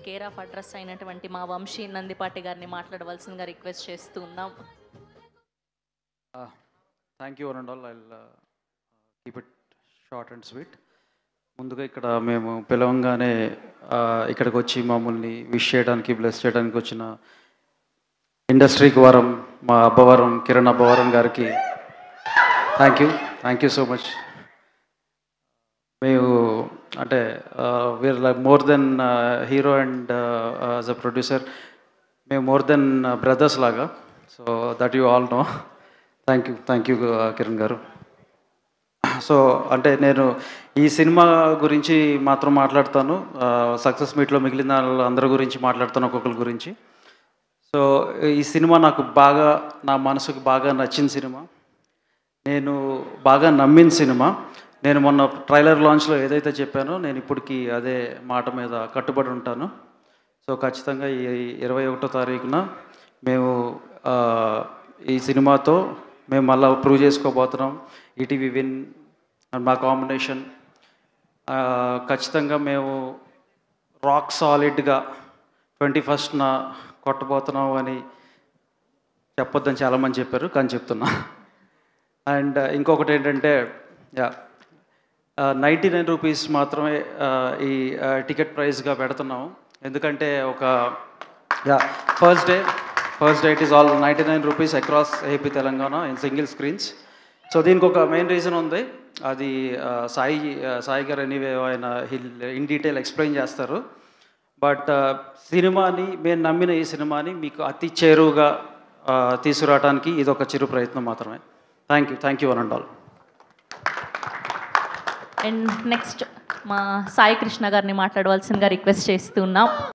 Care of address అయినటువంటి మా వంశీ నందిపాటి గారిని మాట్లాడవలసిందిగా రిక్వెస్ట్ చేస్తూ ఉన్నాం. Thank you one and all. I keep it short and sweet. ముందుగా ఇక్కడ మేము పిలవంగానే ఇక్కడికి వచ్చి మమ్మల్ని విష్ చేయడానికి, బ్లెస్ చేయడానికి వచ్చిన ఇండస్ట్రీకి వరం మా అబ్బవరం కిరణ్ అబ్బవరం గారికి థ్యాంక్ యూ సో మచ్. మేము అంటే we are like more than hero and as a producer మేము మోర్ దెన్ బ్రదర్స్ లాగా. So that you all know. Thank you Kiran garu. So అంటే నేను ఈ సినిమా గురించి మాత్రం మాట్లాడతాను, సక్సెస్ మీట్లో మిగిలిన అందరి గురించి మాట్లాడతాను, ఒక్కొక్కరి గురించి. సో ఈ సినిమా నాకు బాగా, నా మనసుకు బాగా నచ్చిన సినిమా, నేను బాగా నమ్మిన సినిమా. నేను మొన్న ట్రైలర్ లాంచ్లో ఏదైతే చెప్పానో నేను ఇప్పటికీ అదే మాట మీద కట్టుబడి ఉంటాను. సో ఖచ్చితంగా ఈ 21వ తారీఖున మేము ఈ సినిమాతో మేము మళ్ళీ ప్రూవ్ చేసుకోబోతున్నాం. ఈటీవీ విన్ అండ్ మా కాంబినేషన్ ఖచ్చితంగా మేము రాక్ సాలిడ్గా 21st కొట్టబోతున్నాం అని చెప్పొద్దని చాలామంది చెప్పారు, కానీ చెప్తున్నా. అండ్ ఇంకొకటి ఏంటంటే 99 రూపీస్ మాత్రమే ఈ టికెట్ ప్రైస్గా పెడుతున్నాము. ఎందుకంటే ఒక first day it is all 99 rupees across AP Telangana in single screens. So దీనికి ఒక మెయిన్ రీజన్ ఉంది, అది సాయి గారు ఎనీవే ఆయన ఇన్ డీటెయిల్ ఎక్స్ప్లెయిన్ చేస్తారు. బట్ సినిమాని మేము నమ్మిన ఈ సినిమాని మీకు అతి చేరువుగా తీసుకురావడానికి ఇది ఒక చిరు ప్రయత్నం మాత్రమే. Thank you one and all. And next మా సాయి కృష్ణ గారిని మాట్లాడవలసిందిగా రిక్వెస్ట్ చేస్తున్నాం.